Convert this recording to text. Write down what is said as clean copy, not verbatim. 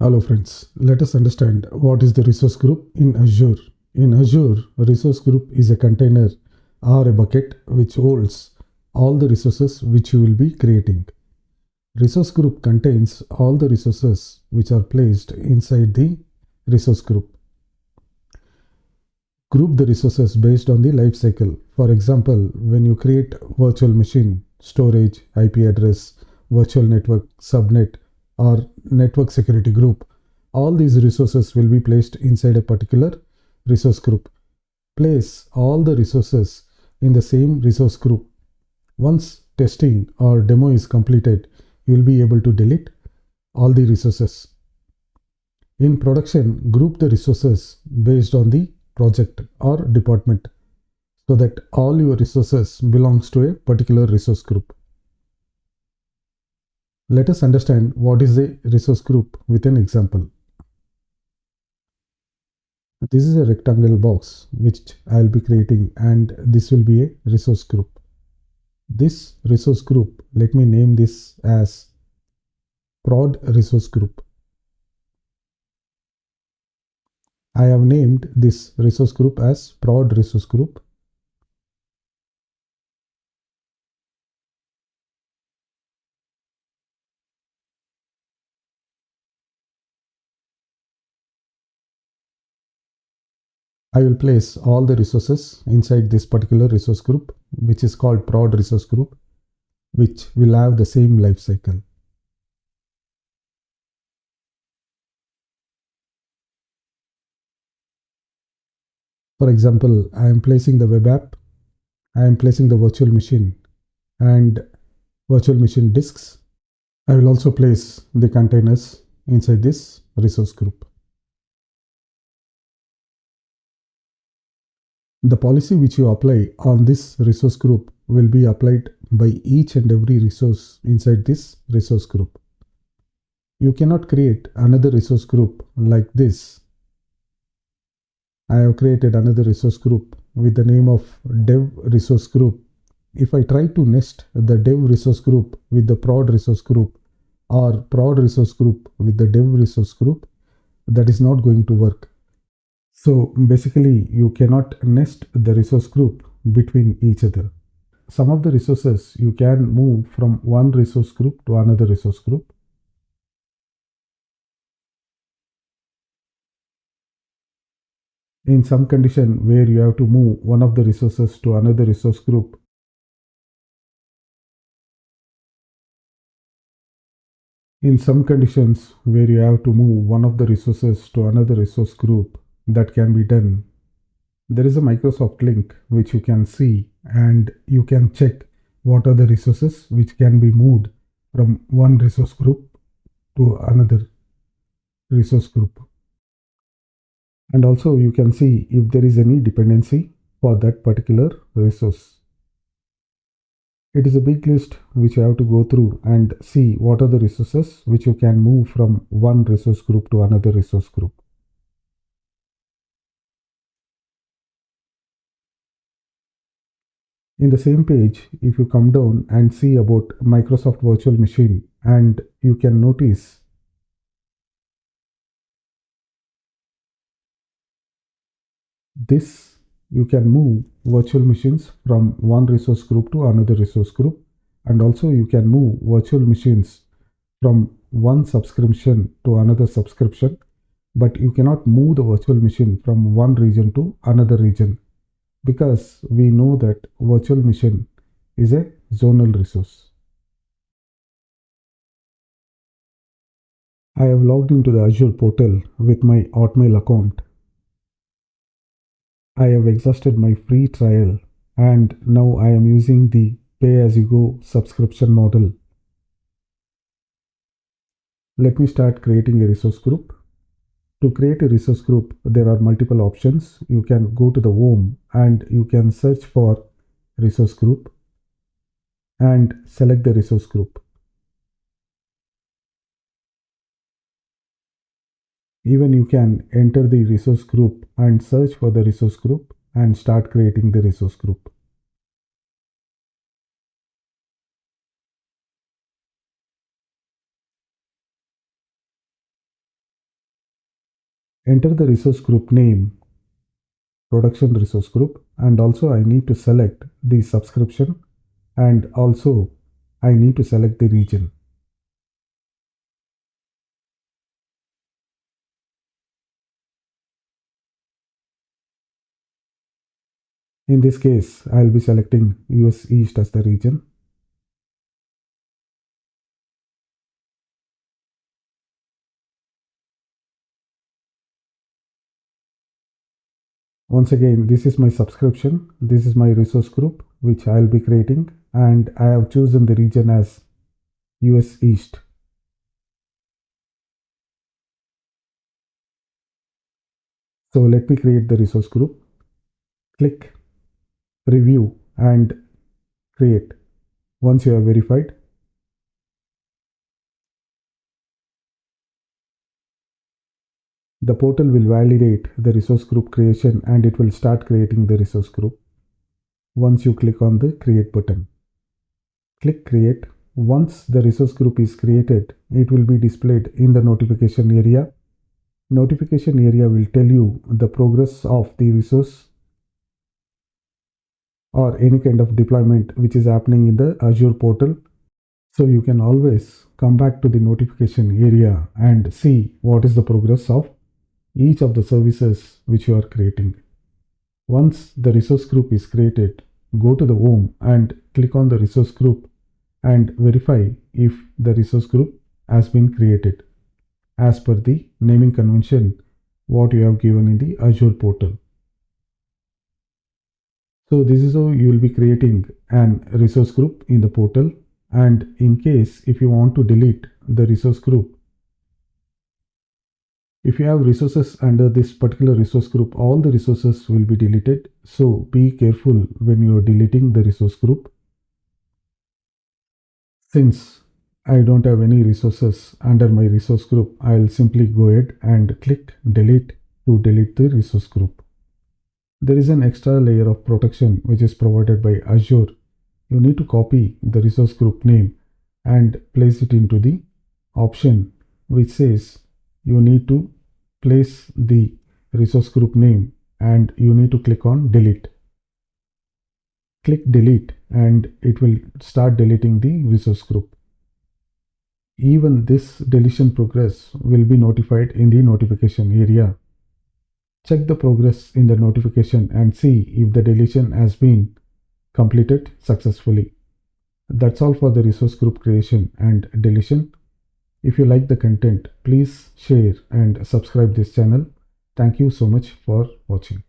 Hello friends, let us understand what is the resource group in Azure. In Azure, a resource group is a container or a bucket which holds all the resources which you will be creating. Resource group contains all the resources which are placed inside the resource group. Group the resources based on the life cycle. For example, when you create virtual machine, storage, IP address, virtual network, subnet, or network security group, all these resources will be placed inside a particular resource group. Place all the resources in the same resource group. Once testing or demo is completed, you will be able to delete all the resources. In production, group the resources based on the project or department so that all your resources belongs to a particular resource group. Let us understand what is a resource group with an example. This is a rectangle box which I will be creating, and this will be a resource group. This resource group, let me name this as prod resource group. I have named this resource group as prod resource group. I will place all the resources inside this particular resource group, which is called prod resource group, which will have the same life cycle. For example, I am placing the web app, I am placing the virtual machine and virtual machine disks. I will also place the containers inside this resource group. The policy which you apply on this resource group will be applied by each and every resource inside this resource group. You cannot create another resource group like this. I have created another resource group with the name of dev resource group. If I try to nest the dev resource group with the prod resource group or prod resource group with the dev resource group, that is not going to work. So basically, you cannot nest the resource group between each other. Some of the resources you can move from one resource group to another resource group. In some condition where you have to move one of the resources to another resource group, in some conditions where you have to move one of the resources to another resource group, that can be done. There is a Microsoft link which you can see, and you can check what are the resources which can be moved from one resource group to another resource group. And also you can see if there is any dependency for that particular resource. It is a big list which you have to go through and see what are the resources which you can move from one resource group to another resource group. In the same page, if you come down and see about Microsoft Virtual Machine, and you can notice this, you can move virtual machines from one resource group to another resource group, and also you can move virtual machines from one subscription to another subscription, but you cannot move the virtual machine from one region to another region because we know that virtual machine is a zonal resource. I have logged into the Azure portal with my Hotmail account. I have exhausted my free trial and now I am using the pay as you go subscription model. Let me start creating a resource group. To create a resource group, there are multiple options. You can go to the home and you can search for resource group and select the resource group. Even you can enter the resource group and search for the resource group and start creating the resource group. Enter the resource group name, production resource group, and also I need to select the subscription, and also I need to select the region. In this case, I'll be selecting US East as the region. Once again, this is my subscription. This is my resource group, which I'll be creating, and I have chosen the region as US East. So let me create the resource group. Click review and create. Once you have verified, the portal will validate the resource group creation and it will start creating the resource group. Once you click on the create button, click create. Once the resource group is created, it will be displayed in the notification area. Notification area will tell you the progress of the resource or any kind of deployment which is happening in the Azure portal. So you can always come back to the notification area and see what is the progress of each of the services which you are creating. Once the resource group is created, go to the home and click on the resource group and verify if the resource group has been created as per the naming convention what you have given in the Azure portal. So this is how you will be creating an resource group in the portal, and in case if you want to delete the resource group, if you have resources under this particular resource group, all the resources will be deleted. So be careful when you are deleting the resource group. Since I don't have any resources under my resource group, I'll simply go ahead and click delete to delete the resource group. There is an extra layer of protection which is provided by Azure. You need to copy the resource group name and place it into the option which says you need to place the resource group name and you need to click on delete. Click delete and it will start deleting the resource group. Even this deletion progress will be notified in the notification area. Check the progress in the notification and see if the deletion has been completed successfully. That's all for the resource group creation and deletion. If you like the content, please share and subscribe this channel. Thank you so much for watching.